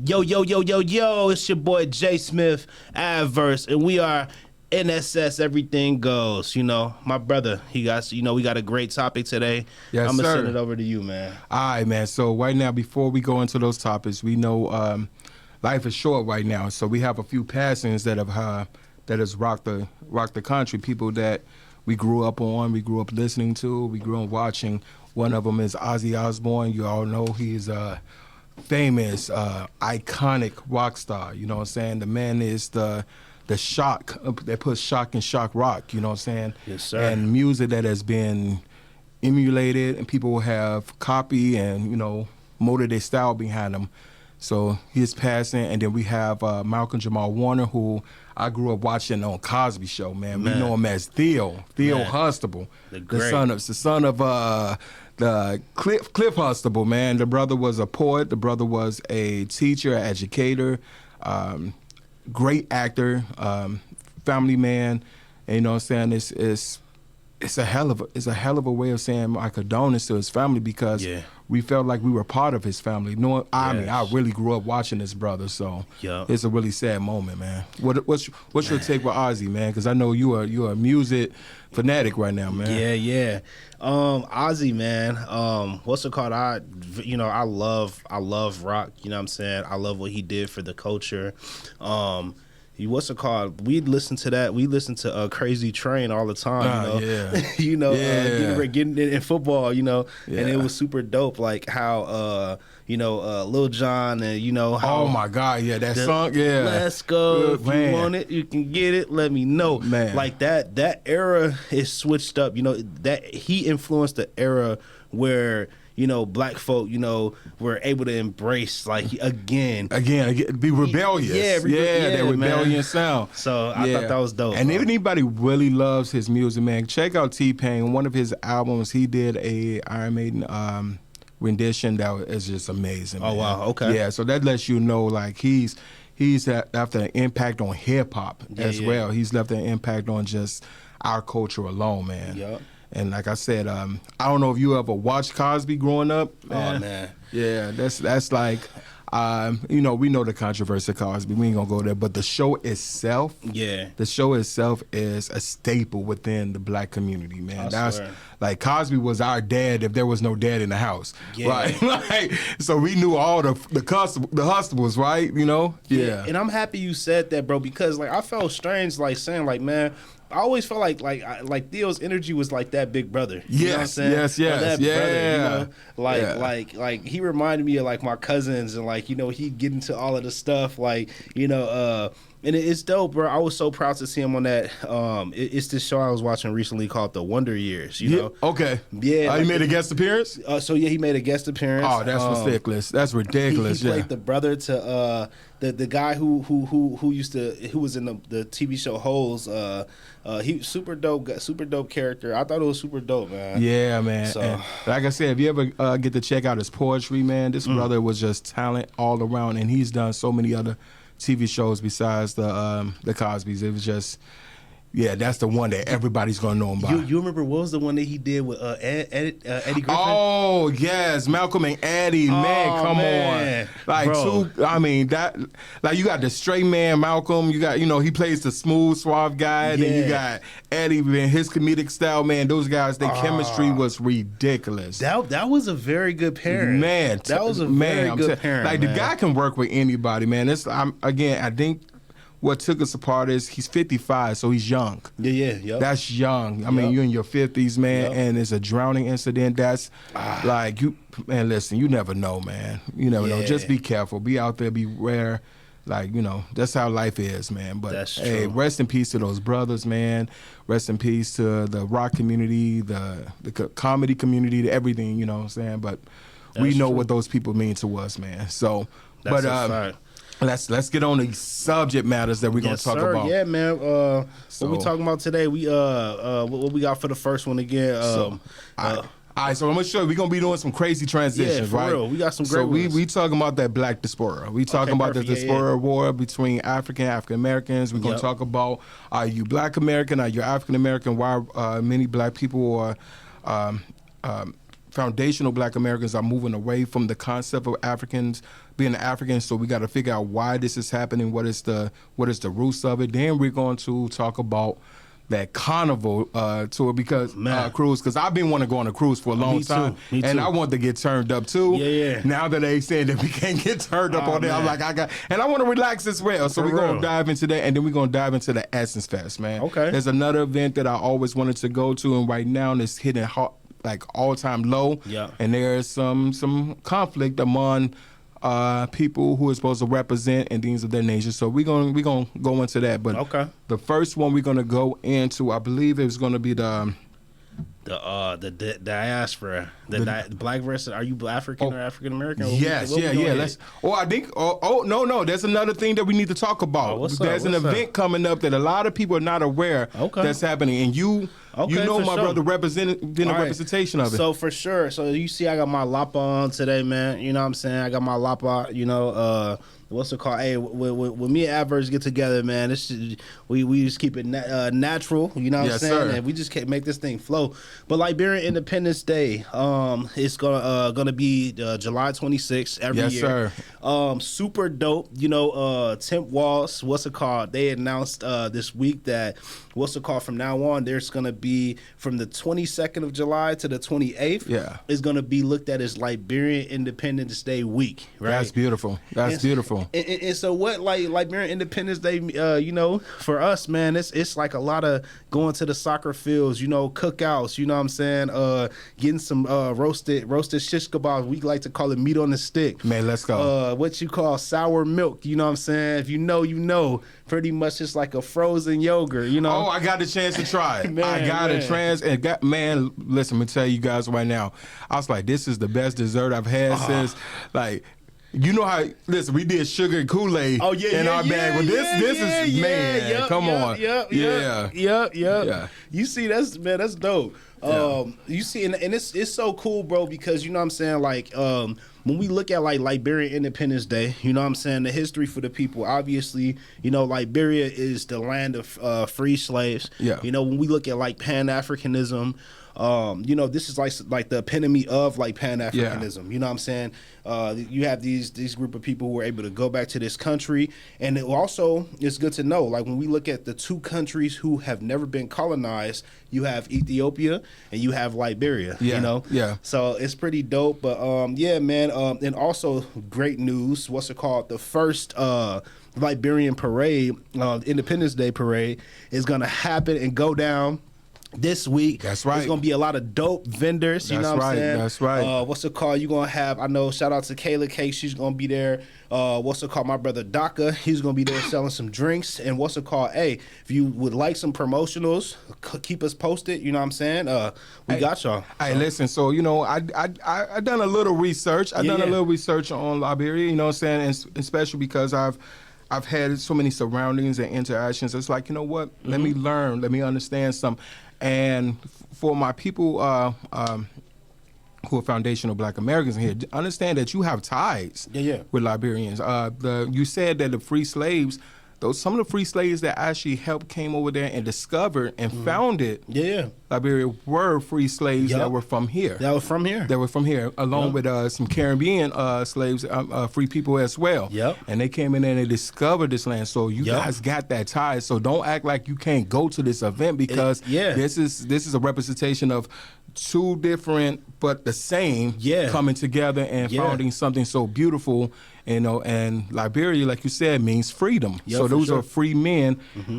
Yo, yo, yo, yo, yo, it's your boy Jay Smith, Adverse, and we are NSS Everything Goes. You know, my brother, we got a great topic today. Yes, I'm going to sir. send it over to you, man. All right, man. So right now, before we go into those topics, we know life is short right now. So we have a few passings that has rocked the country. People that we grew up on, we grew up listening to, we grew up watching. One of them is Ozzy Osbourne. You all know he's a famous, iconic rock star. You know what I'm saying? The man is the shock that puts shock in shock rock. You know what I'm saying? Yes, sir. And music that has been emulated, and people have copy and molded their style behind them. So he's passing, and then we have Malcolm Jamal Warner, who I grew up watching on Cosby Show. Man, we know him as Theo Huxtable, the son of the Cliff Huxtable. Man, the brother was a poet. The brother was a teacher, educator, great actor, family man. And you know what I'm saying? It's a hell of a way of saying my condolences to his family, because we felt like we were part of his family. I mean, I really grew up watching this brother, so it's a really sad moment, man. What's your take with Ozzy, man? Because I know you're a music fanatic right now, man. Yeah. Ozzy, man. What's it called? I love rock. You know what I'm saying? I love what he did for the culture. What's it called? We listen to Crazy Train all the time. Getting in football, and it was super dope. Like how Lil Jon and how, oh my God, that song, let's go. Good, if man. you want it, you can get it. Let me know, man. Like that era is switched up. That he influenced the era where black folk, were able to embrace, like, again, be rebellious. That rebellion sound. So I thought that was dope. And if anybody really loves his music, man, check out T-Pain. One of his albums, he did a Iron Maiden rendition that is just amazing. Oh, man. wow, okay. Yeah, so that lets you know, like, he's left an impact on hip-hop as well. He's left an impact on just our culture alone, man. Yep. And like I said, I don't know if you ever watched Cosby growing up. Man. Oh, man. Yeah, that's like, we know the controversy of Cosby. We ain't gonna go there, but the show itself, is a staple within the black community, man. That's like, Cosby was our dad if there was no dad in the house, right? Like, so we knew all the Huxtables, right? Yeah. And I'm happy you said that, bro, because like I felt strange, like saying, like, man, I always felt like Theo's energy was like that big brother. You know what I'm saying? Yes. Brother, like he reminded me of like my cousins, and like, he'd get into all of the stuff, like, and it's dope, bro. I was so proud to see him on that. It's this show I was watching recently called The Wonder Years, Okay. Yeah. He made a guest appearance? He made a guest appearance. Oh, that's ridiculous. That's ridiculous. He played the brother to the guy who was in the TV show Holes. He super dope character. I thought it was super dope, man. Yeah, man. So, and like I said, if you ever get to check out his poetry, man, this brother was just talent all around, and he's done so many other TV shows besides the Cosbys. It was just, that's the one that everybody's gonna know him by. You remember what was the one that he did with Eddie Griffin? Oh yes, Malcolm and Eddie. Man, come on. Like, bro. You got the straight man Malcolm. You got he plays the smooth, suave guy. Then you got Eddie, man, his comedic style. Man, those guys, their chemistry was ridiculous. That was a very good pairing. Man, that was a very good pairing. Like, the guy can work with anybody, man. I think what took us apart is he's 55, so he's young. Yeah. That's young. I mean, you're in your 50s, man, and it's a drowning incident. That's like, listen, you never know, man. You never know. Just be careful. Be out there, beware. Like, that's how life is, man. But that's true. Hey, rest in peace to those brothers, man. Rest in peace to the rock community, the comedy community, to everything, you know what I'm saying? But we know what those people mean to us, man. So, that's a fact. Let's get on the subject matters that we're gonna talk about. Yeah, man. What we talking about today? We what we got for the first one again? All right, so I'm gonna show you. We're gonna be doing some crazy transitions, for right? real. We got some great ones. ones. We talking about that black diaspora. We talking about the diaspora war between African Americans. We're gonna talk about, are you Black American? Are you African American? Why many black people are foundational Black Americans are moving away from the concept of Africans being Africans. So we got to figure out why this is happening. What is the roots of it? Then we're going to talk about that carnival tour because cruise, because I've been wanting to go on a cruise for a long time, and I want to get turned up too. Yeah. Now that they saying that we can't get turned up on there, I'm like, and I want to relax as well. So we're gonna dive into that, and then we're gonna dive into the Essence Fest, man. Okay. There's another event that I always wanted to go to, and right now it's hitting hot, like all-time low. Yeah. And there's some conflict among people who are supposed to represent and things of that nature. So we're gonna go into that. But the first one we're gonna go into, I believe it's gonna be the diaspora, the Black versus. Are you African or African American? Yes, yeah. Let's. I think. No. There's another thing that we need to talk about. There's an event coming up that a lot of people are not aware that's happening, and you know my brother representing the representation of it. So for sure. So you see, I got my lapa on today, man. You know what I'm saying? I got my lapa. You know, what's it called? Hey, when me and Adverse get together, man, we just keep it natural. You know what I'm saying? Sir. And we just can't make this thing flow. But Liberian Independence Day, it's gonna be July 26th every year. Yes, sir. Super dope. You know, Temp Walls, they announced this week that from now on, there's gonna be from the 22nd of July to the 28th. Yeah, is gonna be looked at as Liberian Independence Day week. Right. That's beautiful. That's beautiful. And so what, like Liberian Independence Day, you know, for us, man, it's like a lot of going to the soccer fields, you know, cookouts, you know what I'm saying, getting some roasted shish kebabs. We like to call it meat on the stick. Man, let's go. What you call sour milk, you know what I'm saying? If you know, you know. Pretty much it's like a frozen yogurt, you know. Oh, I got the chance to try it. Man, listen, let me tell you guys right now. I was like, this is the best dessert I've had since, like, you know how, listen, we did sugar and Kool-Aid in our bag. Well, this is, man, come on. Yeah. You see, that's dope. You see, and it's so cool, bro, because you know what I'm saying, like, when we look at like Liberian Independence Day, you know what I'm saying, the history for the people, obviously, you know, Liberia is the land of free slaves. Yeah. You know, when we look at like Pan-Africanism, you know, this is like the epitome of like Pan-Africanism. Yeah. You know what I'm saying? You have these group of people who were able to go back to this country, and it also is good to know, like when we look at the two countries who have never been colonized, you have Ethiopia and you have Liberia. Yeah. You know? Yeah. So it's pretty dope. But yeah, man. And also great news. What's it called? The first Liberian parade, Independence Day parade, is gonna happen and go down this week. That's right. There's gonna be a lot of dope vendors. You know what I'm saying? That's right. What's it called? You're gonna have, I know, shout out to Kayla K. She's gonna be there. What's it called? My brother Daka, he's gonna be there selling some drinks. And what's it called? Hey, if you would like some promotionals, keep us posted. You know what I'm saying? We got y'all. Hey, listen. So you know, I done a little research. I done a little research on Liberia. You know what I'm saying? And especially because I've had so many surroundings and interactions. It's like, you know what? Let me learn. Let me understand something. And for my people who are foundational Black Americans in here, understand that you have ties with Liberians. You said that the free slaves, some of the free slaves that actually helped came over there and discovered and founded Liberia were free slaves that were from here. That were from here, along with some Caribbean slaves, free people as well. And they came in there and they discovered this land. So you guys got that tie. So don't act like you can't go to this event, because this is a representation of two different but the same coming together and founding something so beautiful. You know, and Liberia, like you said, means freedom. So those are free men,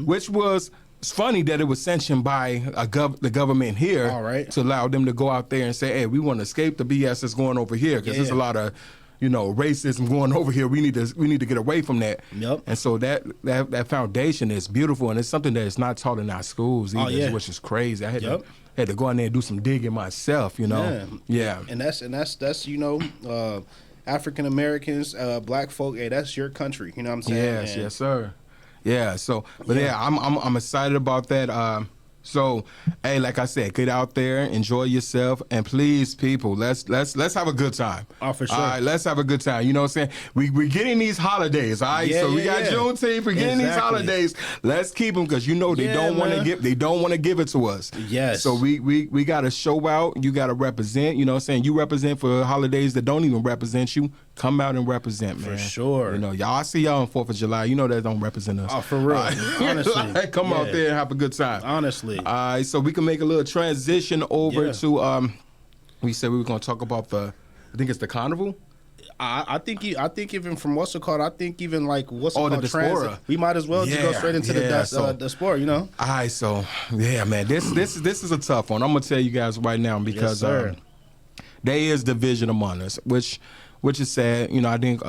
which was, it's funny that it was sanctioned by the government here to allow them to go out there and say, hey, we want to escape the BS that's going over here, because there's a lot of, you know, racism going over here. We need to get away from that. And so that foundation is beautiful, and it's something that is not taught in our schools either, which is crazy. I had to go in there and do some digging myself, you know. And that's you know, African Americans, Black folk, hey, that's your country. You know what I'm saying? Yes, sir. Yeah. So, but I'm excited about that. So, hey, like I said, get out there, enjoy yourself, and please, people, let's have a good time. Oh, for sure. All right, let's have a good time. You know what I'm saying? We're getting these holidays, all right? Yeah, So we yeah, got yeah. Juneteenth, we're getting these Exactly. holidays. Let's keep them because you know they Yeah, don't want to man. give it to us. Yes. So we got to show out. You got to represent. You know what I'm saying? You represent for holidays that don't even represent you. Come out and represent, man. For sure. You know, y'all. I see y'all on 4th of July. You know that don't represent us. Oh, for real. Honestly. Come out Yeah. there and have a good time. Honestly. All right, so we can make a little transition over Yeah. to we said we were going to talk about I think it's the carnival. I think even from what's it called, I think even like what's it Oh, the called, transit, diaspora. we might as well just go straight into the sport, you know? All right, so yeah, man, this is a tough one. I'm gonna tell you guys right now because sir. there is division among us, which is sad. You know, I think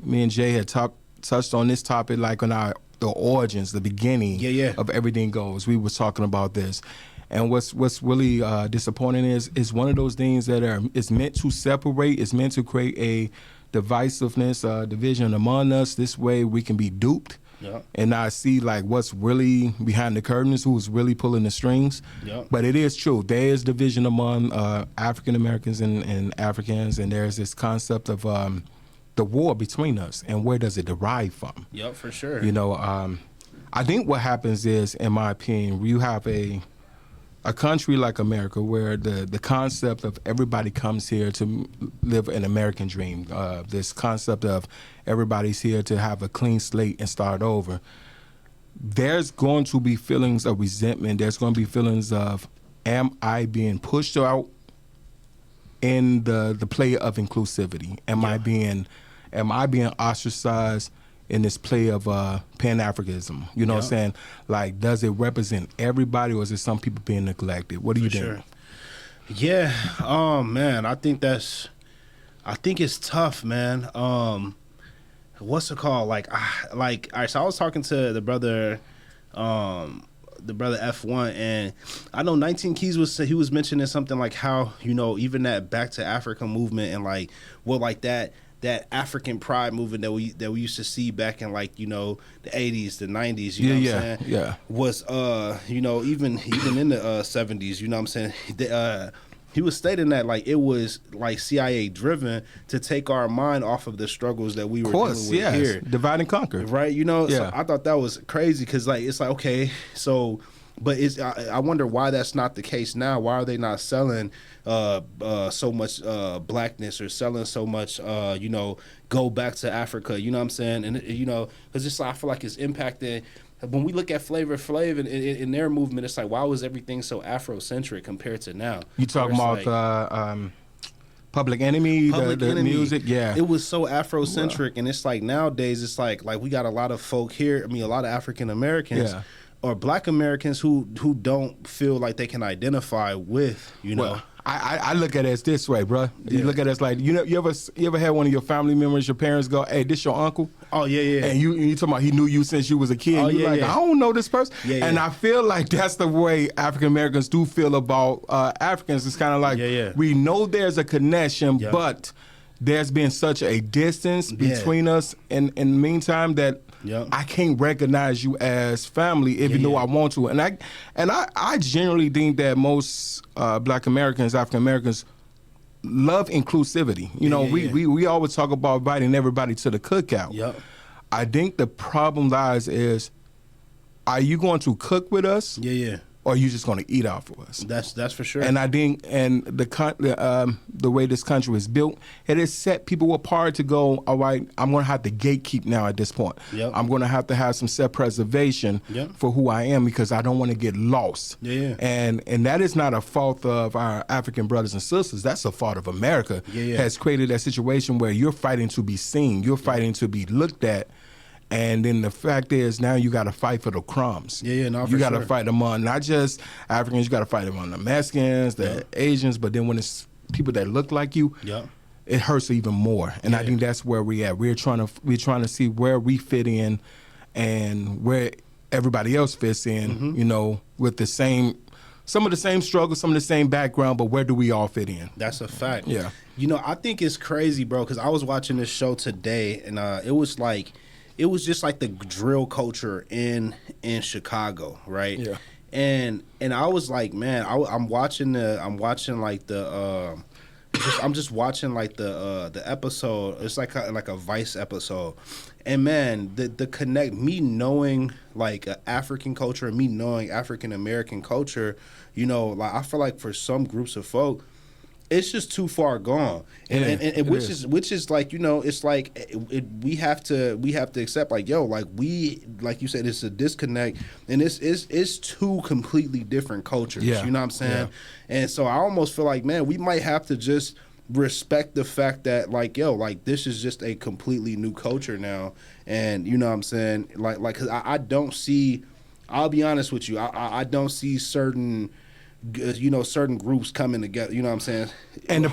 me and Jay had touched on this topic like on the origins, the beginning of Everything Goes. We was talking about this. And what's really disappointing is one of those things that is meant to separate, is meant to create a divisiveness, division among us. This way we can be duped and not see like what's really behind the curtains, who's really pulling the strings. But it is true. There is division among African Americans and Africans, and there's this concept of the war between us and where does it derive from? Yep, for sure. You know, I think what happens is, in my opinion, you have a country like America where the concept of everybody comes here to live an American dream, this concept of everybody's here to have a clean slate and start over, there's going to be feelings of resentment. There's going to be feelings of, am I being pushed out in the play of inclusivity? Am I being ostracized in this play of Pan-Africanism? You know what I'm saying? Like, does it represent everybody, or is it some people being neglected? What do you think? Sure. Yeah, man, I think it's tough, man. What's it called? All right, so I was talking to the brother F1, and I know 19 Keys was mentioning something like how, you know, even that Back to Africa movement and like what like that African pride movement that we used to see back in, like, you know, the 80s, the 90s, you know what I'm saying? Yeah. Was you know, even in the 70s, you know what I'm saying? He was stating that like it was like CIA driven to take our mind off of the struggles that we were dealing with here. Divide and conquer. Right, you know? Yeah. So I thought that was crazy because like it's like, okay, so but I wonder why that's not the case now. Why are they not selling so much blackness, or selling so much, you know, go back to Africa, you know what I'm saying? And, you know, because it's like, I feel like it's impacting. When we look at Flavor Flav in their movement, it's like, why was everything so Afrocentric compared to now? You talking about like, Public Enemy, the music? Yeah. It was so Afrocentric, and it's like nowadays, it's like we got a lot of folk here, I mean, a lot of African Americans or Black Americans who don't feel like they can identify with, you know. Well, I look at it as this way, bro. You look at it as like, you know, you ever had one of your family members, your parents go, "Hey, this your uncle?" Oh yeah. And you talking about he knew you since you was a kid. Oh, You like, I don't know this person. Yeah. And I feel like that's the way African Americans do feel about Africans. It's kind of like we know there's a connection, but there's been such a distance between us in the meantime that I can't recognize you as family, even though I want to. And I generally think that most Black Americans, African Americans, love inclusivity. You know, we always talk about inviting everybody to the cookout. Yep. I think the problem lies is, are you going to cook with us? Yeah. Or are you just going to eat off of us? That's for sure. And I think, and the way this country is built, it has set people apart to go, all right, I'm going to have to gatekeep now at this point. Yep. I'm going to have some self-preservation for who I am because I don't want to get lost. Yeah. And that is not a fault of our African brothers and sisters. That's a fault of America. Has created that situation where you're fighting to be seen. You're fighting to be looked at. And then the fact is, now you got to fight for the crumbs. You got to fight among not just Africans, you got to fight among the Mexicans, the Asians, but then when it's people that look like you, it hurts even more. And I think that's where we're at. We're trying to see where we fit in and where everybody else fits in. You know, with some of the same struggles, some of the same background, but where do we all fit in? That's a fact. Yeah. You know, I think it's crazy, bro, because I was watching this show today, and it was just like the drill culture in Chicago, right? Yeah. I was like, man, I'm watching like the I'm just watching like the episode. It's like a Vice episode, and man, the connect me knowing like African culture and me knowing African American culture, you know, like I feel like for some groups of folk, it's just too far gone, and which is like, you know, it's like we have to accept like, yo, like like you said, it's a disconnect, and it's two completely different cultures. You know what I'm saying? Yeah. And so I almost feel like, man, we might have to just respect the fact that like, yo, like this is just a completely new culture now, and you know what I'm saying, like cause I don't see, I'll be honest with you, I don't see certain, you know, certain groups coming together, you know what I'm saying? And the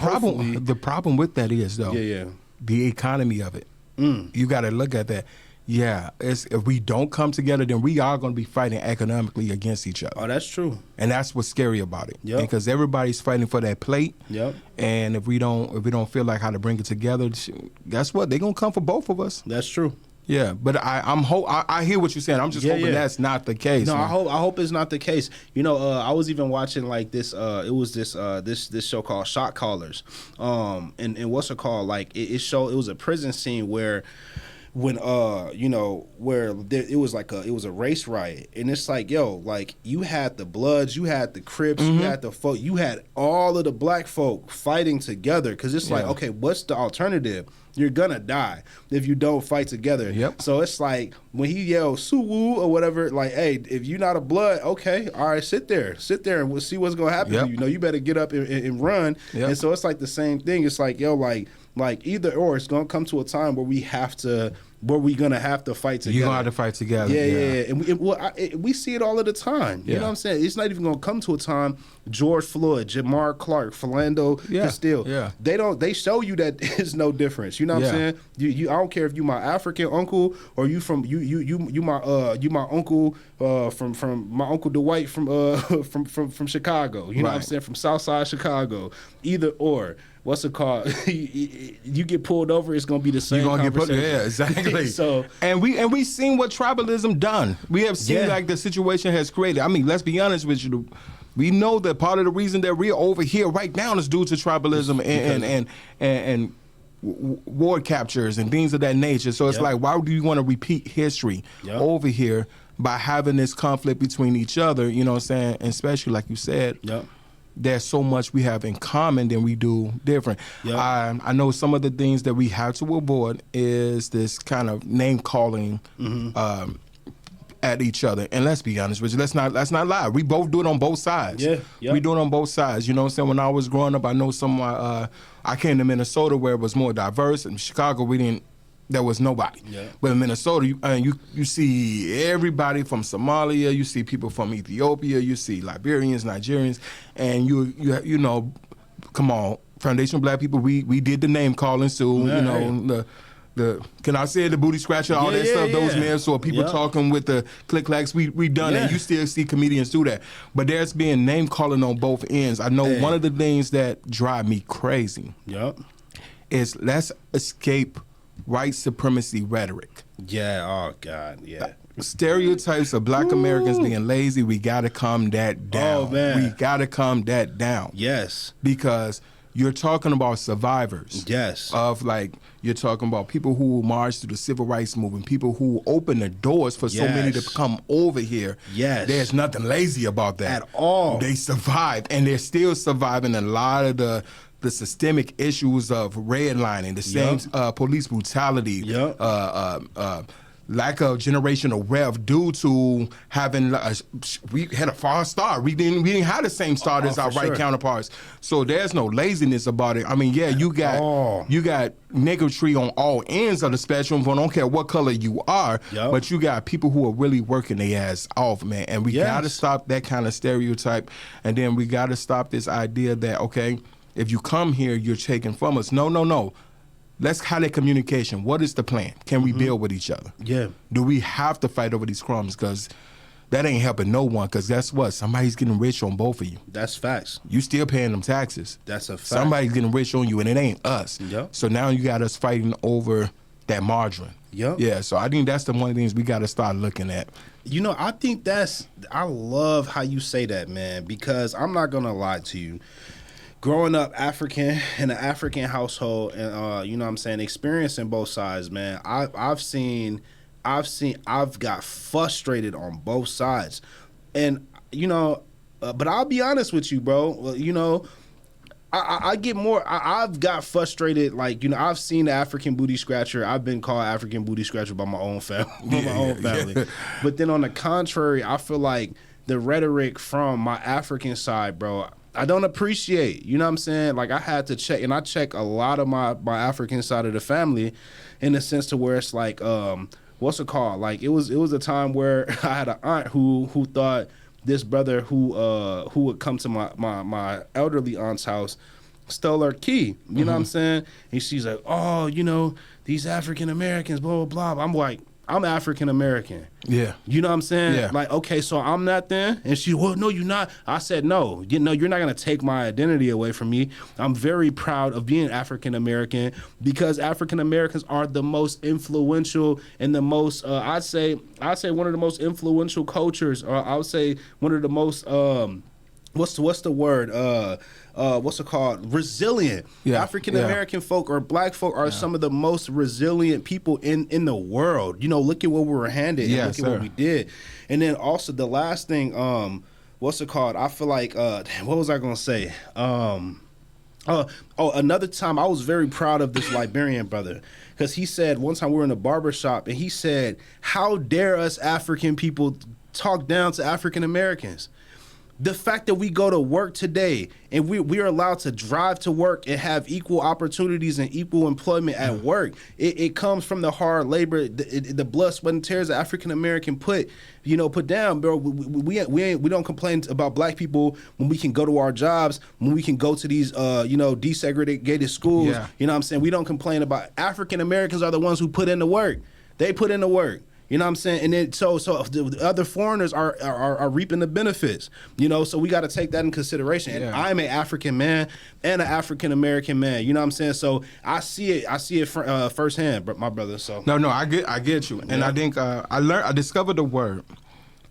problem with that is, though, the economy of it. You got to look at that. Yeah, if we don't come together, then we are going to be fighting economically against each other. Oh, that's true. And that's what's scary about it. Yeah. Because everybody's fighting for that plate. Yep. And if we don't feel like how to bring it together, guess what? They're going to come for both of us. That's true. Yeah, but I hear what you're saying. I'm just hoping that's not the case. No, man. I hope it's not the case. You know, I was even watching like this. It was this show called Shot Callers. And what's it called? Like it was a prison scene where when you know, where it was a race riot, and it's like, yo, like you had the Bloods, you had the Crips, you had the folk, you had all of the black folk fighting together, because it's like, okay, what's the alternative? You're gonna die if you don't fight together. Yep. So it's like when he yells "Suwoo" or whatever, like, hey, if you're not a Blood, okay, all right, sit there, and we'll see what's gonna happen to you. You know, you better get up and run. And so it's like the same thing. It's like, yo, like either or, it's gonna come to a time where we're gonna have to fight together. You're gonna have to fight together. Yeah. And we see it all of the time. You know what I'm saying? It's not even gonna come to a time. George Floyd, Jamar Clark, Philando Castile. Yeah. They show you that there's no difference. You know what I'm saying? You I don't care if you my African uncle or you from you my uncle from my Uncle Dwight from Chicago. You know what I'm saying? From Southside Chicago. Either or. What's it called? You get pulled over, it's gonna be the same. You're gonna get exactly. So and we seen what tribalism done. We have seen like the situation has created. I mean, let's be honest with you. We know that part of the reason that we're over here right now is due to tribalism and ward captures and things of that nature. So it's like, why do you want to repeat history over here by having this conflict between each other? You know what I'm saying? And especially like you said. There's so much we have in common than we do different. I know some of the things that we have to avoid is this kind of name calling at each other. And let's be honest with you, let's not lie. We both do it on both sides. We do it on both sides. You know what I'm saying? When I was growing up, I know I came to Minnesota where it was more diverse. In Chicago, there was nobody. But in Minnesota, you see everybody from Somalia, you see people from Ethiopia, you see Liberians, Nigerians, and you know, come on, Foundational Black people, we did the name calling, so you know, the can I say the booty scratcher, all that stuff, those names, so people talking with the click clacks, we done it. You still see comedians do that. But there's been name calling on both ends. I know one of the things that drive me crazy is let's escape white supremacy rhetoric. Oh God, Stereotypes of Black Americans being lazy, we gotta calm that down. Oh man. We gotta calm that down. Yes. Because you're talking about survivors. Of like, you're talking about people who marched through the civil rights movement, people who opened the doors for so many to come over here. There's nothing lazy about that. At all. They survived, and they're still surviving a lot of the systemic issues of redlining, the same police brutality, lack of generational wealth due to having we had a far start. We didn't have the same start as our white counterparts. So there's no laziness about it. I mean, you got niggatry on all ends of the spectrum. I don't care what color you are, but you got people who are really working their ass off, man. And we got to stop that kind of stereotype, and then we got to stop this idea that if you come here, you're taking from us. No. Let's have that communication. What is the plan? Can we build with each other? Do we have to fight over these crumbs? Because that ain't helping no one. Because guess what? Somebody's getting rich on both of you. That's facts. You still paying them taxes. That's a fact. Somebody's getting rich on you, and it ain't us. So now you got us fighting over that margarine. Yep. Yeah, so I think that's the one of the things we got to start looking at. You know, I think I love how you say that, man, because I'm not going to lie to you. Growing up African in an African household and, you know what I'm saying, experiencing both sides, man, I've got frustrated on both sides. And, you know, but I'll be honest with you, bro. You know, I get more. I've got frustrated. Like, you know, I've seen the African booty scratcher. I've been called African booty scratcher by my own family. Yeah. But then on the contrary, I feel like the rhetoric from my African side, bro, I don't appreciate. You know what I'm saying? Like, I had to check, and I check a lot of my African side of the family, in the sense to where it's like, what's it called? Like, it was a time where I had an aunt who thought this brother who would come to my elderly aunt's house stole her key. You know what I'm saying? And she's like, oh, you know, these African Americans, blah, blah, blah. I'm like, I'm African American. Yeah. You know what I'm saying? Yeah. Like, okay, so I'm not then? And she, well, no, you're not. I said, no, you know, you're not going to take my identity away from me. I'm very proud of being African American, because African Americans are the most influential and the most, I'd say one of the most influential cultures, or I would say one of the most, what's the word? What's it called? Resilient. Yeah. African American folk or black folk are some of the most resilient people in the world. You know, look at what we were handed. And look at what we did. And then also the last thing, what's it called? I feel like, what was I gonna say? Another time I was very proud of this Liberian brother, because he said one time we were in a barber shop and he said, how dare us African people talk down to African Americans? The fact that we go to work today and we are allowed to drive to work and have equal opportunities and equal employment at work, it comes from the hard labor, the blood, sweat, and tears that African American put down, bro. We don't complain about black people when we can go to our jobs, when we can go to these desegregated schools. Yeah. You know what I'm saying? We don't complain about African Americans are the ones who put in the work. They put in the work. You know what I'm saying? And then so the other foreigners are reaping the benefits. You know, so we got to take that in consideration. And I'm an African man and an African American man. You know what I'm saying? So I see it firsthand, my brother. So no, I get you. And I think I discovered a word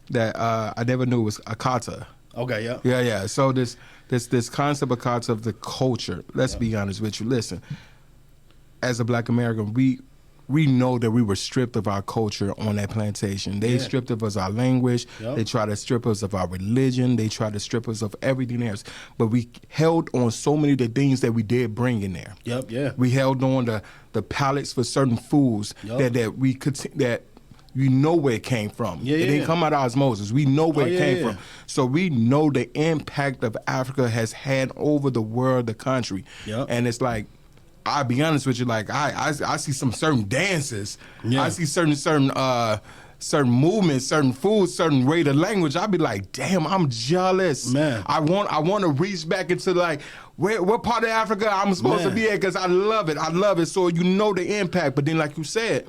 that I never knew was akata. Okay, yeah. Yeah. So this concept akata of the culture. Let's be honest with you. Listen, as a Black American, we know that we were stripped of our culture on that plantation. They stripped of us our language. Yep. They tried to strip us of our religion. They tried to strip us of everything else. But we held on so many of the things that we did bring in there. Yep, yeah. We held on the palettes for certain foods that we could that you know where it came from. It didn't come out of osmosis. We know where it came from. So we know the impact of Africa has had over the world, the country. Yep. And it's like, I'll be honest with you, like I see some certain dances, I see certain movements, certain foods, certain rate of language. I'll be like, damn, I'm jealous. Man, I want to reach back into like what part of Africa I'm supposed to be at, because I love it. So you know the impact. But then, like you said,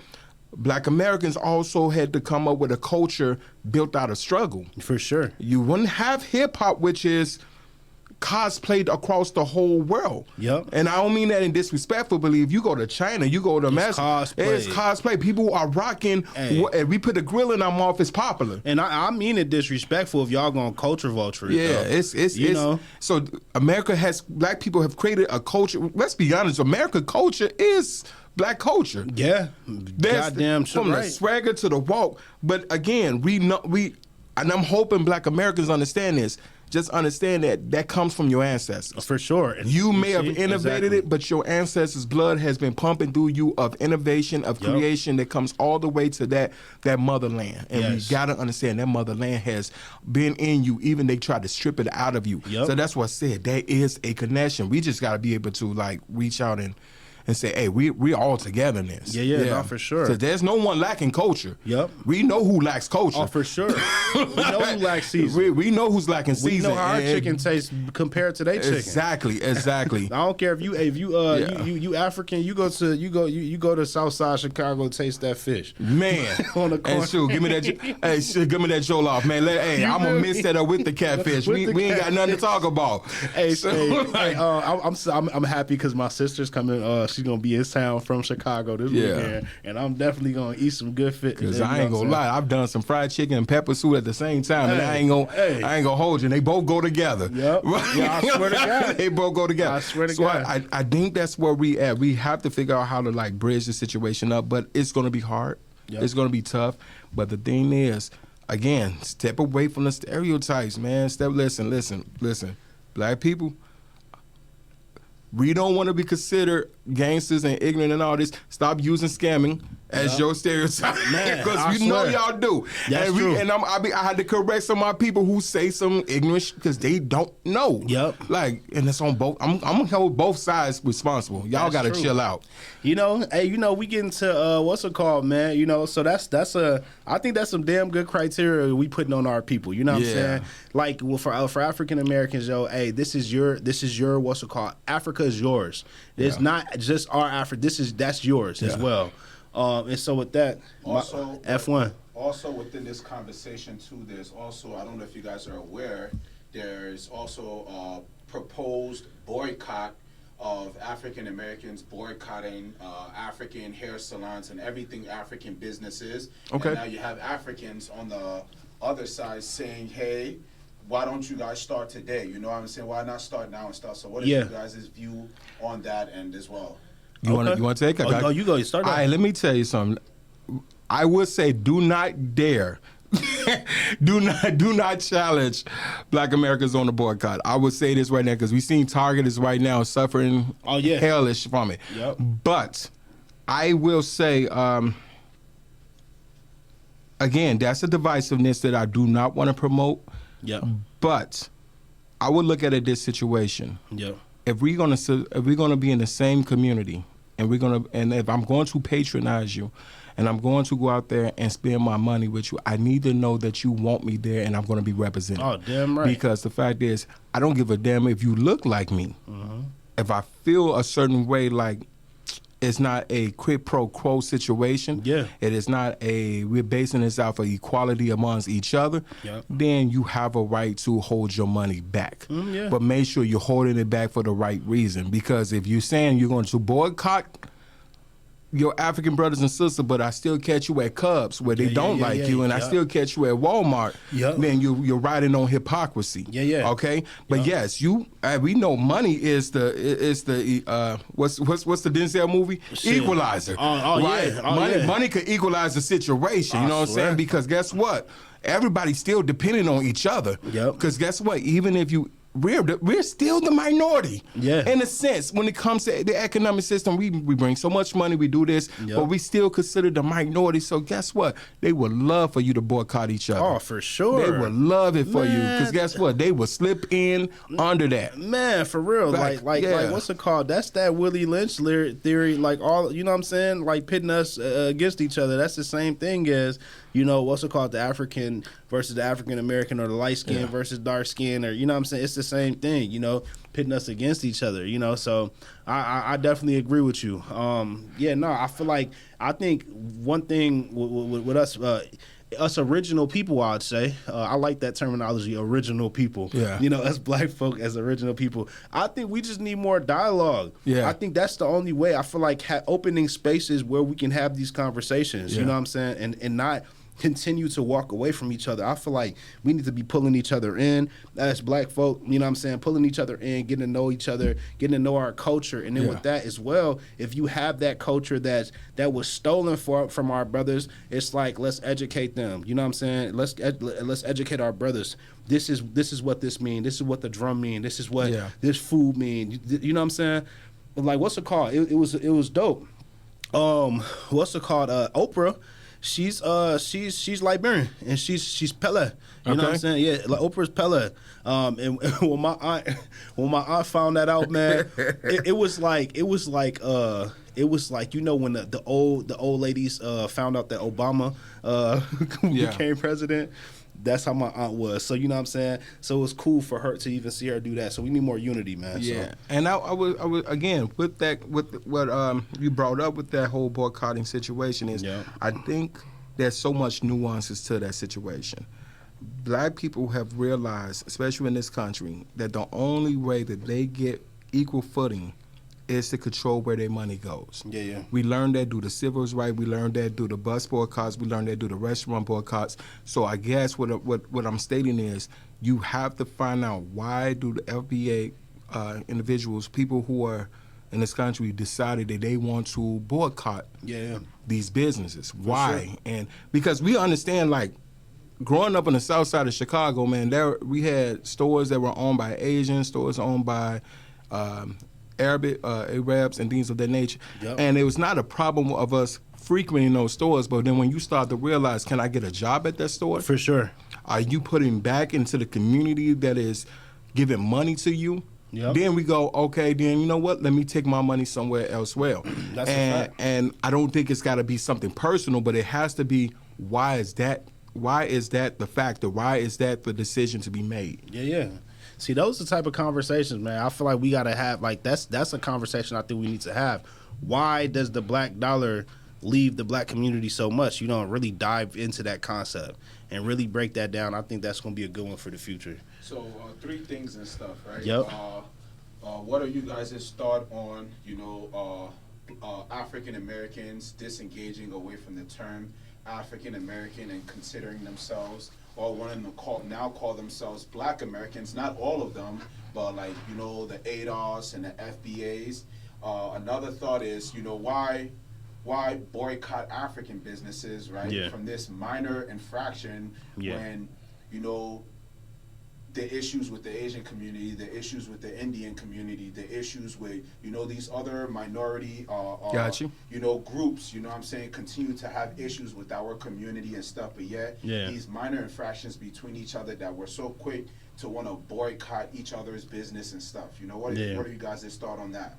Black Americans also had to come up with a culture built out of struggle. For sure. You wouldn't have hip hop, which is cosplayed across the whole world. Yep. And I don't mean that in disrespectfully. If you go to China, you go to it's cosplay. People are rocking. Hey. We put a grill in our mouth, it's popular. And I mean it disrespectful if y'all going culture vulture. Yeah, it's you know. So Black people have created a culture. Let's be honest, American culture is Black culture. Yeah. Goddamn sure. From the swagger to the walk. But again, and I'm hoping Black Americans understand this. Just understand that comes from your ancestors. For sure. You may have innovated it, but your ancestors' blood has been pumping through you of innovation, of creation that comes all the way to that motherland. And we got to understand that motherland has been in you, even they tried to strip it out of you. Yep. So that's what I said. There is a connection. We just got to be able to like reach out and say, hey, we all together in this. Yeah, no, for sure. So there's no one lacking culture. Yep. We know who lacks culture. Oh, for sure. We know who lacks season. We know who's lacking season. We know how our chicken tastes compared to their chicken. Exactly. I don't care if you African, you go to South Side Chicago, taste that fish. Man. On the corner. And shoot, give me that jollof, man. I'm gonna mix that up with the catfish. We ain't got nothing to talk about. I'm happy because my sister's coming she's gonna be in town from Chicago this weekend, and I'm definitely gonna eat some good fit. Cause I ain't gonna lie, I've done some fried chicken and pepper soup at the same time, and I ain't gonna hold you. And they both go together. Yep. Yeah, I swear to God, they both go together. I swear to God. I think that's where we at. We have to figure out how to like bridge the situation up, but it's gonna be hard. Yep. It's gonna be tough. But the thing is, again, step away from the stereotypes, man. Listen. Black people, we don't want to be considered gangsters and ignorant and all this. Stop using scamming as your stereotype, because we know y'all do. That's true. And I had to correct some of my people who say some ignorance because they don't know. Yep. Like, and it's on both. I'm gonna hold both sides responsible. Y'all got to chill out. You know, hey, we get into what's it called, man? You know, so I think that's some damn good criteria we putting on our people. You know what I'm saying? Like, well, for African Americans, yo, hey, this is your what's it called? Africa is yours. It's not just our Africa. That's yours as well. And so with that, also F1. Also within this conversation too, there's also, I don't know if you guys are aware, there's also a proposed boycott of African Americans boycotting African hair salons and everything African businesses. Okay. And now you have Africans on the other side saying, hey, why don't you guys start today? You know what I'm saying? Why not start now and start? So what is you guys' view on that end as well? You want to take it? Oh, you go. You start. All right, let me tell you something. I would say do not dare. do not challenge Black Americans on the boycott. I would say this right now because we've seen Target is right now suffering hellish from it. Yep. But I will say, again, that's a divisiveness that I do not want to promote. Yep. But I would look at it this situation. Yep. If we're gonna be in the same community, and if I'm going to patronize you, and I'm going to go out there and spend my money with you, I need to know that you want me there, and I'm going to be represented. Oh, damn right. Because the fact is, I don't give a damn if you look like me. Mm-hmm. If I feel a certain way, like it's not a quid pro quo situation. Yeah. It is not we're basing this out for equality amongst each other. Yep. Then you have a right to hold your money back. Yeah. But make sure you're holding it back for the right reason. Because if you're saying you're going to boycott your African brothers and sisters, but I still catch you at Cubs where they don't like you, and I still catch you at Walmart, then you're riding on hypocrisy. Okay? But yes, we know money is the what's the Denzel movie? Shit. Equalizer. Right? Money could equalize the situation. You know what I'm saying? Because guess what? Everybody's still depending on each other. Because guess what? Even if we're still the minority. In a sense, when it comes to the economic system, we bring so much money, we do this, but we still consider the minority. So guess what? They would love for you to boycott each other. Oh, for sure. They would love it for you, because guess what? They would slip in under that. Man, for real. Like what's it called? That's that Willie Lynch theory. Like all, you know what I'm saying? Like pitting us against each other. That's the same thing as, you know, what's it called? The African versus the African American, or the light skin versus dark skin, or, you know what I'm saying? It's the same thing, you know, pitting us against each other, you know? So I definitely agree with you. I think one thing with us, us original people, I'd say, I like that terminology, original people. You know, us black folk as original people. I think we just need more dialogue. I think that's the only way. I feel like opening spaces where we can have these conversations, you know what I'm saying? And not continue to walk away from each other. I feel like we need to be pulling each other in as black folk, you know what I'm saying, pulling each other in, getting to know each other, getting to know our culture. And then with that as well, if you have that culture that was stolen from our brothers, it's like, let's educate them. You know what I'm saying? Let's educate our brothers. This is what this means. This is what the drum mean. This is what this food mean. You know what I'm saying? Like, what's it called? It was dope. What's it called? Oprah. She's Liberian, and she's Pele. You know what I'm saying? Yeah, like Oprah's Pele. And when my aunt found that out, man, it was like you know, when the old ladies found out that Obama became president. That's how my aunt was. So, you know what I'm saying? So it was cool for her to even see her do that. So we need more unity, man. Yeah. So. And I was again, with what you brought up with that whole boycotting situation is, I think there's so much nuances to that situation. Black people have realized, especially in this country, that the only way that they get equal footing is to control where their money goes. Yeah, yeah. We learned that through the civil rights. We learned that through the bus boycotts. We learned that through the restaurant boycotts. So I guess what I'm stating is you have to find out why do the FBA individuals, people who are in this country, decided that they want to boycott these businesses. Why? Sure. And because we understand, like, growing up on the south side of Chicago, man, we had stores that were owned by Asians, stores owned by Arabs and things of that nature. Yep. And it was not a problem of us frequenting those stores, but then when you start to realize, can I get a job at that store? For sure. Are you putting back into the community that is giving money to you? Yep. Then we go, okay, then you know what? Let me take my money somewhere elsewhere. That's a fact. And I don't think it's got to be something personal, but it has to be, why is that? Why is that the factor? Why is that the decision to be made? Yeah, yeah. See, those are the type of conversations, man. I feel like we got to have, like, that's a conversation I think we need to have. Why does the black dollar leave the black community so much? You know, really dive into that concept and really break that down. I think that's going to be a good one for the future. So 3 things and stuff, right? Yep. What are you guys' thought on, African Americans disengaging away from the term African American and considering themselves, or wanting to call themselves Black Americans? Not all of them, but like the ADOS and the FBAs. Another thought is why boycott African businesses, right? Yeah. From this minor infraction, Yeah. when the issues with the Asian community, the issues with the Indian community, the issues with these other minority Got you. groups, continue to have issues with our community and stuff, but yet these minor infractions between each other that we're so quick to want to boycott each other's business and stuff. What are you guys' thought on that?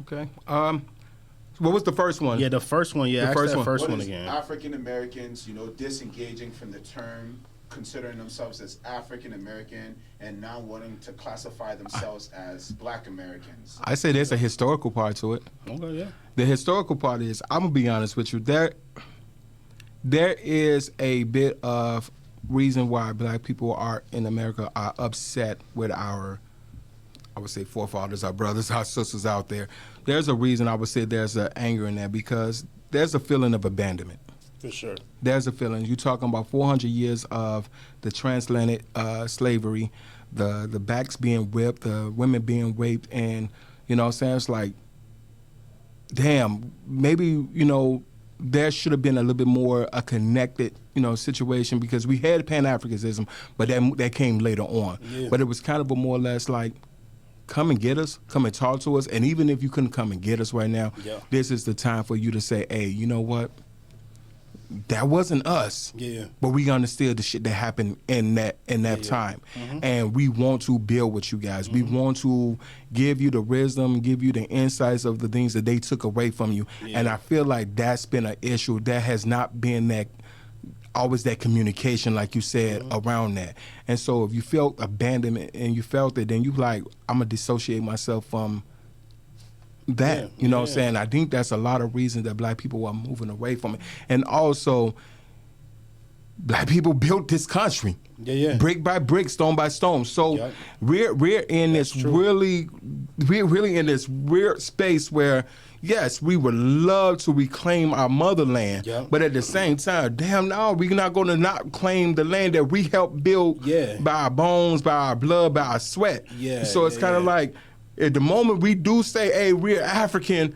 Okay. What was the first one? Yeah, the first one. Yeah, The ask first that one. first What one is again. African Americans, disengaging from the term, considering themselves as African American, and now wanting to classify themselves as Black Americans? I say there's a historical part to it. Okay, yeah. The historical part is, I'm gonna be honest with you, there is a bit of reason why black people in America are upset with our, I would say, forefathers, our brothers, our sisters out there. There's a reason I would say there's an anger in there, because there's a feeling of abandonment. For sure. There's a feeling. You're talking about 400 years of the transatlantic slavery, the backs being whipped, the women being raped, and it's like, damn, maybe there should have been a little bit more a connected situation, because we had Pan-Africanism, but that came later on. Yeah. But it was kind of a more or less like, come and get us, come and talk to us, and even if you couldn't come and get us right now, this is the time for you to say, hey, you know what? That wasn't us. Yeah. But we understood the shit that happened in that time. Mm-hmm. And we want to build with you guys. We want to give you the wisdom, give you the insights of the things that they took away from you. Yeah. And I feel like that's been an issue. That has not been always that communication, like you said, around that. And so if you felt abandonment and you felt it, then you like, I'm going to dissociate myself from that. Yeah, You know what I'm saying? I think that's a lot of reasons that black people are moving away from it. And also, black people built this country. Yeah. Brick by brick, stone by stone. So we're in this true. we're really in this weird space where, yes, we would love to reclaim our motherland, but at the same time, damn, no, we're not going to not claim the land that we helped build by our bones, by our blood, by our sweat. So it's kind of like, at the moment we do say, hey, we're African,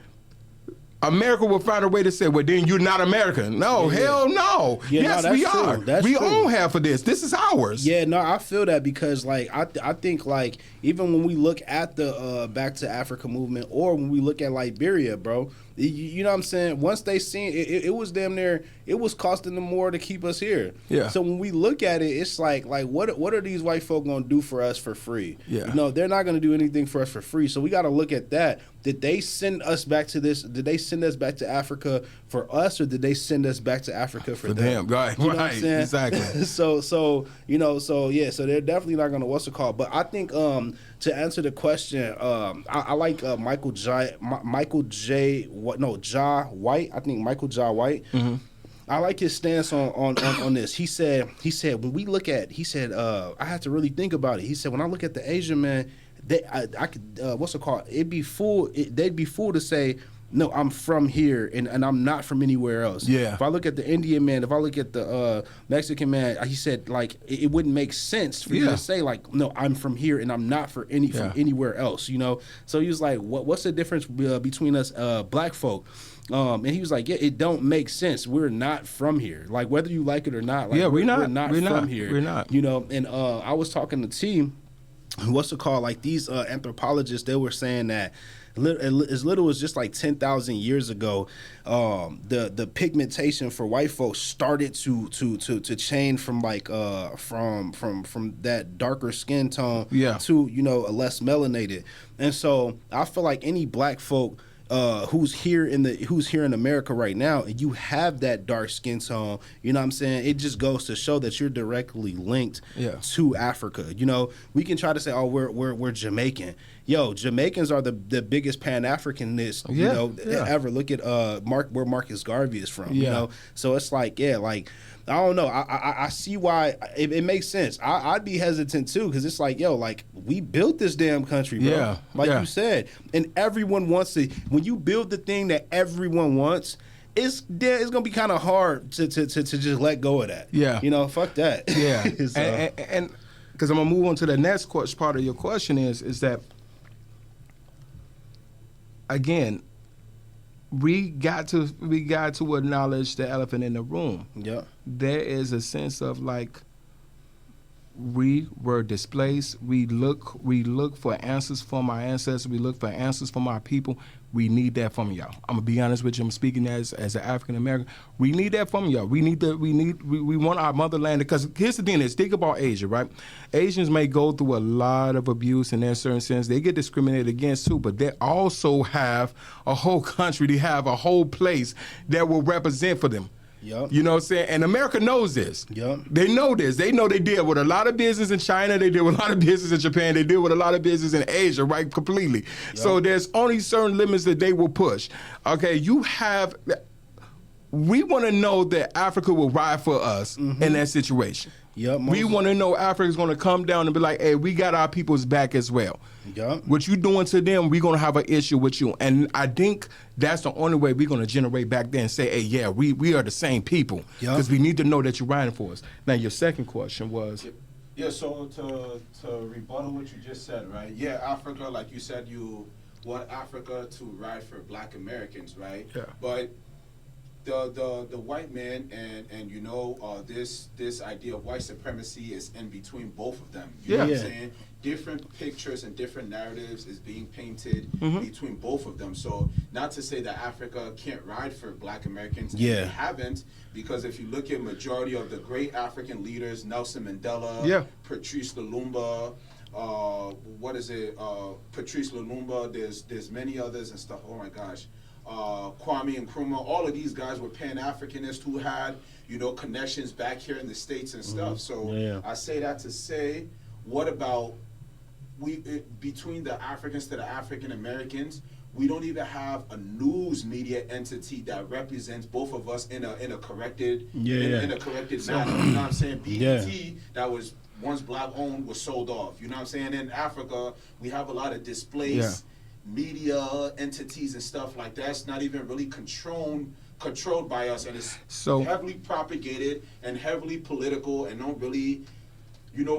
America will find a way to say, well, then you're not American. No, hell no. Yes, we are. We own half of this. This is ours. Yeah, no, I feel that, because like I think like even when we look at the Back to Africa movement, or when we look at Liberia, bro, you know what I'm saying? Once they seen it, it was damn near, it was costing them more to keep us here. Yeah. So when we look at it, it's like what are these white folk gonna do for us for free? Yeah. They're not gonna do anything for us for free. So we got to look at that. Did they send us back to this? Did they send us back to Africa for us, or did they send us back to Africa for them? Right, You know what I'm saying? exactly. So they're definitely not gonna what's it called. But I think to answer the question, I like Michael J. White. I think Michael J. White. Mm-hmm. I like his stance on this. He said when we look at, I had to really think about it. He said, when I look at the Asian man, I could what's it called? They'd be fool to say, no, I'm from here and I'm not from anywhere else. Yeah. If I look at the Indian man, if I look at the Mexican man, he said like it wouldn't make sense for you to say like, no, I'm from here and I'm not from anywhere else. You know. So he was like, what's the difference between us black folk? And he was like, yeah, it don't make sense. We're not from here. Like whether you like it or not. Like, we're not from here. We're not. You know. And I was talking to T. What's it called? Like these anthropologists, they were saying that as little as just like 10,000 years ago, the pigmentation for white folks started to change from like from that darker skin tone to a less melanated. And so I feel like any black folk who's here in America right now, and you have that dark skin tone, you know what I'm saying? It just goes to show that you're directly linked to Africa. You know, we can try to say, oh, we're Jamaican. Yo, Jamaicans are the biggest Pan-Africanists, ever. Look at where Marcus Garvey is from. You know, so it's like, I don't know. I see why it makes sense. I'd be hesitant too, because it's like, like we built this damn country, bro. You said, and everyone wants it. When you build the thing that everyone wants, it's gonna be kind of hard to just let go of that. Yeah, you know, fuck that. Yeah, and because I'm gonna move on to the next part of your question is that again. We got to acknowledge the elephant in the room. Yeah, there is a sense of like we were displaced. We look for answers from our ancestors. We look for answers from our people. We need that from y'all. I'm gonna be honest with you. I'm speaking as an African American. We need that from y'all. We want our motherland, because here's the thing: is think about Asia, right? Asians may go through a lot of abuse in their certain sense. They get discriminated against too, but they also have a whole country. They have a whole place that will represent for them. Yep. You know what I'm saying? And America knows this. Yep. They know this. They know they deal with a lot of business in China. They deal with a lot of business in Japan. They deal with a lot of business in Asia, right? Completely. Yep. So there's only certain limits that they will push. Okay, we want to know that Africa will ride for us in that situation. Yep, we want to know Africa's going to come down and be like, hey, we got our people's back as well. Yep. What you doing to them, we're going to have an issue with you. And I think that's the only way we're going to generate back there and say, hey, yeah, we are the same people. Because we need to know that you're riding for us. Now, your second question was... Yeah, so to rebuttal what you just said, right? Yeah, Africa, like you said, you want Africa to ride for black Americans, right? Yeah. But... The white man and this idea of white supremacy is in between both of them. You know what I'm saying? Different pictures and different narratives is being painted between both of them. So not to say that Africa can't ride for black Americans. They haven't, because if you look at majority of the great African leaders, Nelson Mandela, Patrice Lumumba, Patrice Lumumba, there's many others and stuff. Oh my gosh. Kwame Nkrumah, all of these guys were Pan-Africanists who had, connections back here in the States and stuff. So I say that to say, what about between the Africans to the African Americans, we don't even have a news media entity that represents both of us in a corrected in a corrected manner. You know what I'm saying? BET that was once black owned was sold off. You know what I'm saying? In Africa, we have a lot of displaced media entities and stuff like that. It's not even really controlled by us, and it's heavily propagated and heavily political, and don't really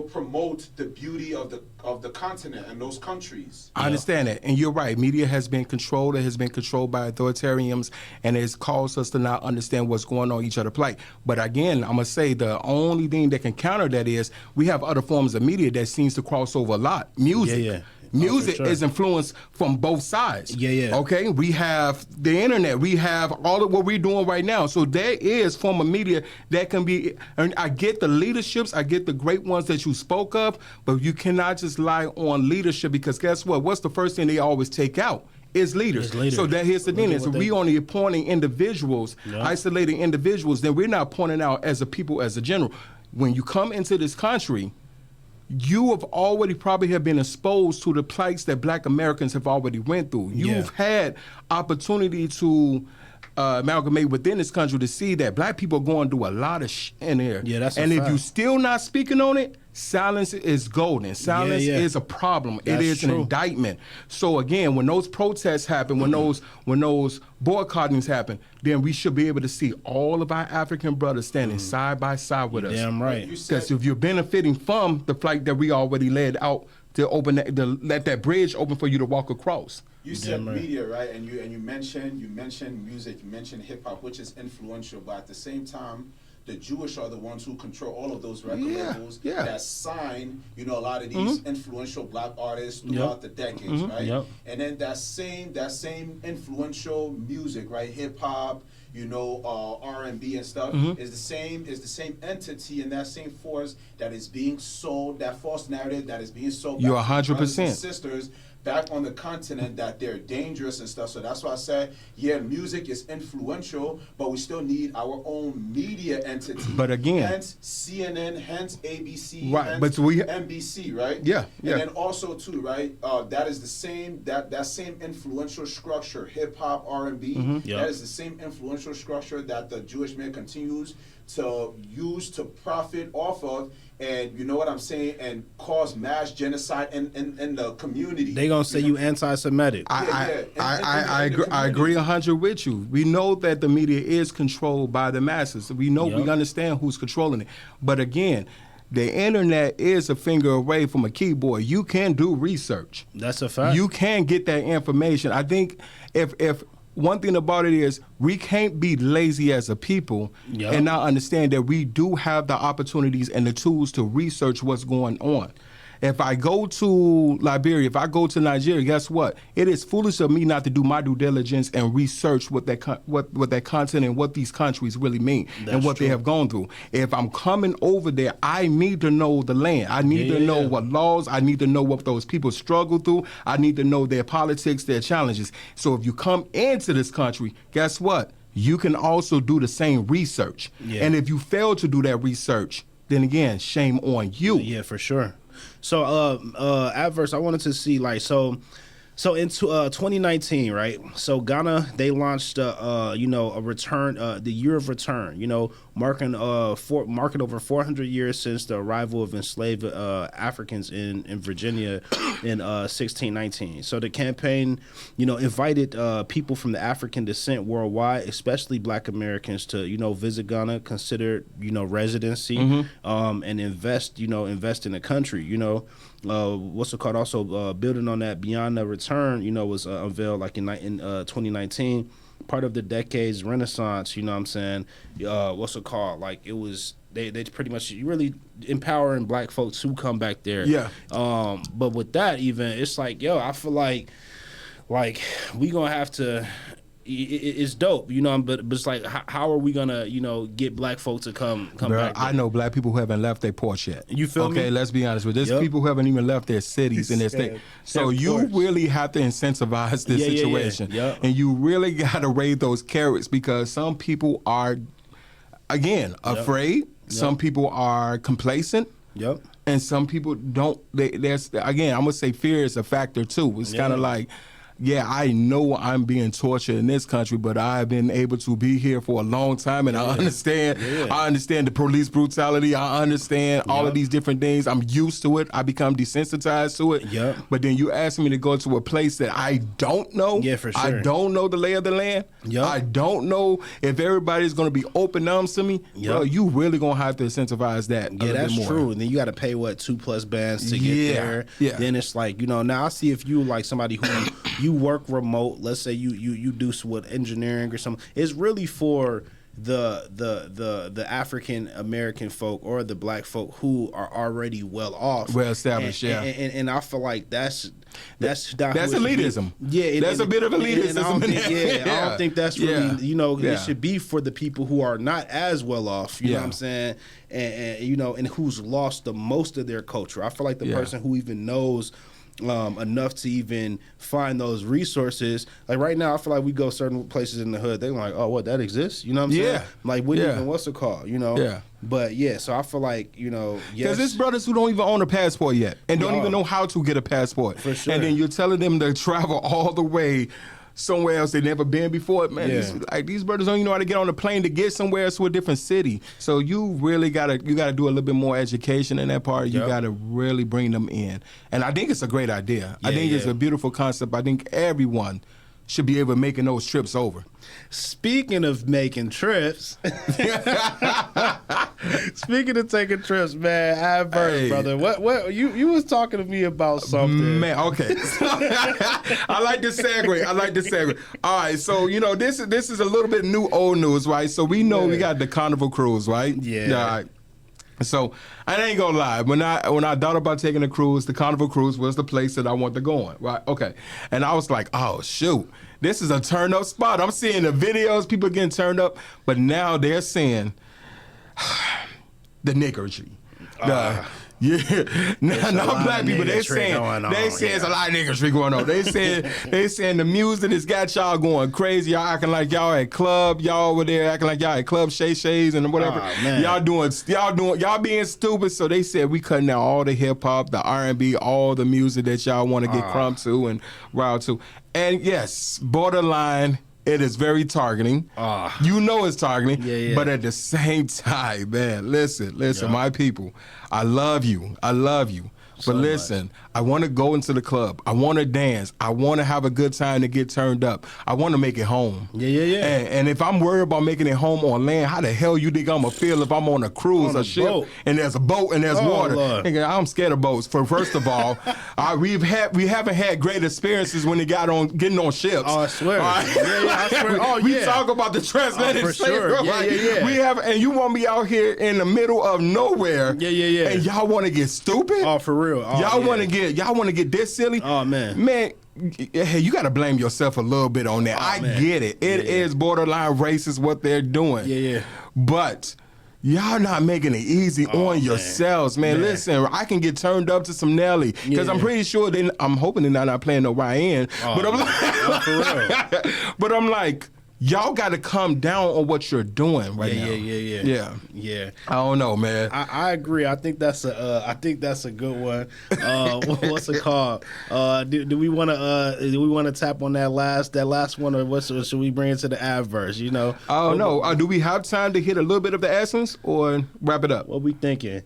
promote the beauty of the continent and those countries. I understand that, and you're right. Media has been controlled. It has been controlled by authoritarians, and it's caused us to not understand what's going on each other's plight. But again, I'm gonna say the only thing that can counter that is we have other forms of media that seems to cross over a lot. Music. Music is influenced from both sides. Okay, we have the internet. We have all of what we're doing right now. So there is form of media that can be. And I get the leaderships. I get the great ones that you spoke of. But you cannot just rely on leadership, because guess what? What's the first thing they always take out? Is leaders. So here's the thing: is we only appointing individuals, isolating individuals. Then we're not pointing out as a people, as a general. When you come into this country, you have already probably have been exposed to the plights that black Americans have already went through. You've had opportunity to amalgamate within this country to see that black people are going through a lot of shit in here. Yeah, that's a and if fact. you still not speaking on it, silence is golden. Silence Yeah. is a problem. That's it is an true. indictment. So again, when those protests happen, when those boycottings happen, then we should be able to see all of our African brothers standing side by side with us. Damn right. You said Because if you're benefiting from the flight that we already laid out to open to let that bridge open for you to walk across. You said Damn right. media, right? And you mentioned music, you mentioned hip hop, which is influential, but at the same time, the Jewish are the ones who control all of those record labels that sign, a lot of these influential black artists throughout the decades, right? Yep. And then that same influential music, right? Hip hop, R&B and stuff is the same entity and that same force that is being sold, that false narrative that is being sold. You're back to brothers and 100%. sisters back on the continent that they're dangerous and stuff. So that's why I said, music is influential, but we still need our own media entity. But again, hence CNN, hence ABC, Right, hence but we- NBC, right? Yeah, yeah. And then also too, right? That is the same that same influential structure, hip hop, R&B. Yeah. That is the same influential structure that the Jewish man continues to use to profit off of, and you know what I'm saying, and cause mass genocide in the community. They gonna say you anti-Semitic. I agree 100 with you. We know that the media is controlled by the masses. We know, we understand who's controlling it. But again, the internet is a finger away from a keyboard. You can do research. That's a fact. You can get that information. I think if one thing about it is we can't be lazy as a people and not understand that we do have the opportunities and the tools to research what's going on. If I go to Liberia, if I go to Nigeria, guess what? It is foolish of me not to do my due diligence and research what that content and what these countries really mean and what they have gone through. If I'm coming over there, I need to know the land. I need to know what laws. I need to know what those people struggle through. I need to know their politics, their challenges. So if you come into this country, guess what? You can also do the same research. Yeah. And if you fail to do that research, then again, shame on you. Yeah, for sure. So, Adverse, I wanted to see, like, so in 2019, right? So Ghana, they launched, a return, the year of return, marking over 400 years since the arrival of enslaved Africans in Virginia in 1619. So the campaign, invited people from the African descent worldwide, especially Black Americans, to visit Ghana, consider residency, and invest in the country. What's it called? Also, building on that, Beyond the Return, was unveiled like in 2019. Part of the decade's renaissance, you know what I'm saying? What's it called? Like, it was, they pretty much really empowering Black folks who come back there. Yeah. But with that, even, it's like, I feel like we gonna have to, it's dope, but it's like, how are we gonna, get Black folks to come Bro, back there? I know Black people who haven't left their porch yet. You feel me? Okay, let's be honest with this. Yep. People who haven't even left their cities and their state. So you really have to incentivize this situation. Yeah. And you really got to raise those carrots because some people are, again, afraid. Some people are complacent. Yep. And some people don't. There's again, I'm gonna say fear is a factor too. It's kind of like, I know I'm being tortured in this country, but I've been able to be here for a long time, and I understand. I understand the police brutality. I understand all of these different things. I'm used to it. I become desensitized to it. Yep. But then you ask me to go to a place that I don't know. Yeah, for sure. I don't know the lay of the land. Yep. I don't know if everybody's going to be open arms to me. Yep. Bro, you really going to have to incentivize that a little That's bit more. true. And then you got to pay 2+ bands to get there. Yeah. Then it's like, now I see if you like somebody who you work remote, let's say you do some engineering or something, it's really for the African American folk or the Black folk who are already well off, well established. And I feel like that's elitism. Yeah, that's a bit of elitism. And I don't think, I don't think that's really it should be for the people who are not as well off. You know what I'm saying? And who's lost the most of their culture. I feel like the person who even knows enough to even find those resources. Like right now, I feel like we go certain places in the hood, they're like, oh, what, that exists? You know what I'm saying? Like, what even, what's it called? Yeah. But so I feel like, because there's brothers who don't even own a passport yet and don't even know how to get a passport. For sure. And then you're telling them to travel all the way somewhere else they've never been before. Man, Yeah. these brothers don't even know how to get on a plane to get somewhere else to a different city. So you really gotta do a little bit more education in that part. You Yep. gotta really bring them in. And I think it's a great idea. I think it's yeah. a beautiful concept. I think everyone should be able to making those trips over. Speaking of making trips, speaking of taking trips, man, Adverse, Hey. brother. What you was talking to me about something. Man, okay. I like this segue. All right, so this is a little bit new old news, right? So we know we got the Carnival Cruise, right? Yeah. All right. So I ain't gonna lie. When I thought about taking a cruise, the Carnival Cruise was the place that I wanted to go on, right? Okay. And I was like, oh shoot, this is a turn up spot. I'm seeing the videos, people getting turned up, but now they're saying the niggery. Yeah, not black people. They saying it's a lot of niggery going on. They saying the music has got y'all going crazy. Y'all acting like y'all at club. Y'all over there acting like y'all at club Shay Shays and whatever. Man. Y'all being stupid. So they said we cutting out all the hip hop, the R&B, all the music that y'all want to get crumb to and riled to. And yes, borderline. It is very targeting. You know it's targeting. Yeah. But at the same time, man, listen, my people, I love you. But listen, I want to go into the club. I want to dance. I want to have a good time to get turned up. I want to make it home. Yeah. And if I'm worried about making it home on land, how the hell you think I'm going to feel if I'm on a cruise, On a a ship, boat. and there's a boat and there's water? Lord. Nigga, I'm scared of boats. First of all, we haven't had great experiences when they getting on ships. Oh, I swear. All right? Yeah, I swear. Oh, We yeah. talk about the transatlantic Oh, for slave, sure. bro. Yeah, Like, yeah. We have, and you want me out here in the middle of nowhere. Yeah. And y'all want to get stupid? Oh, for real. Oh, y'all yeah. want to get this silly? Oh, man. Hey, you got to blame yourself a little bit on that. I man. get it. It is borderline racist what they're doing. Yeah. But y'all not making it easy on yourselves, man. Listen, I can get turned up to some Nelly because I'm pretty sure I'm hoping they're not playing no Ryan. But I'm like, for real. but I'm like, y'all got to come down on what you're doing right now. Yeah. I don't know, man. I agree. I think that's a good one. What's it called? Do we want to tap on that last one, or should we bring it to the adverse? I don't know. Do we have time to hit a little bit of the essence or wrap it up? What we thinking?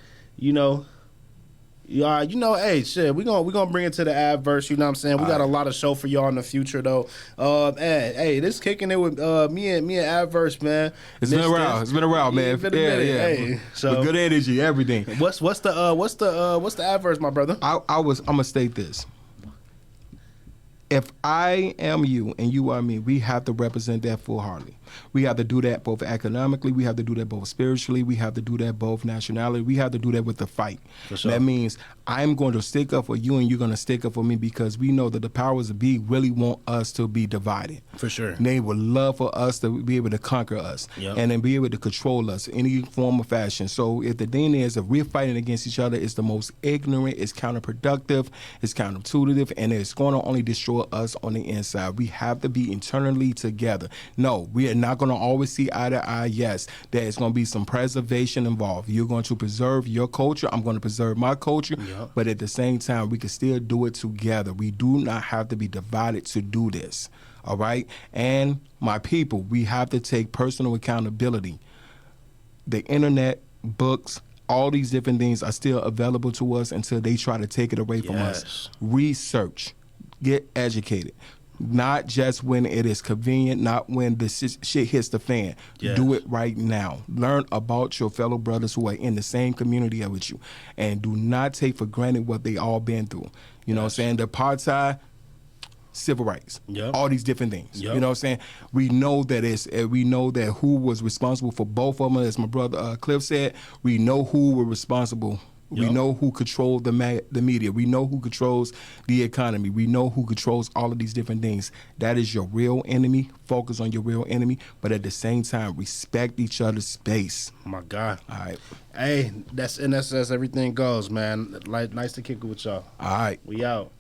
Hey, shit, we're gonna bring it to the adverse, you know what I'm saying? We got a lot of show for y'all in the future though. Hey, this kicking it with me and adverse, man. It's been a while. It's been a while, man. It's been a minute. Hey, so with good energy, everything. what's the adverse, my brother? I'm gonna state this. If I am you and you are me, we have to represent that full-heartedly. We have to do that both economically. We have to do that both spiritually. We have to do that both nationality. We have to do that with the fight. For sure. That means I'm going to stick up for you and you're going to stick up for me because we know that the powers that be really want us to be divided. For sure. They would love for us to be able to conquer us and then be able to control us in any form or fashion. So if the thing is, if we're fighting against each other, it's the most ignorant, it's counterproductive, it's counterintuitive, and it's going to only destroy us on the inside. We have to be internally together. No, we are not going to always see eye to eye. Yes, there's going to be some preservation involved. You're going to preserve your culture. I'm going to preserve my culture. Yep. But at the same time, we can still do it together. We do not have to be divided to do this. All right? And my people, we have to take personal accountability. The internet, books, all these different things are still available to us until they try to take it away from us. Research. Get educated. Not just when it is convenient, not when the shit hits the fan. Yes. Do it right now. Learn about your fellow brothers who are in the same community with you. And do not take for granted what they all been through. You know what I'm saying? The apartheid, civil rights, all these different things. You know what I'm saying? We know that who was responsible for both of them, as my brother Cliff said. We know who were responsible. We know who controlled the media. We know who controls the economy. We know who controls all of these different things. That is your real enemy. Focus on your real enemy, but at the same time, respect each other's space. Oh my God. All right. Hey, that's everything goes, man. Like, nice to kick it with y'all. All right. We out.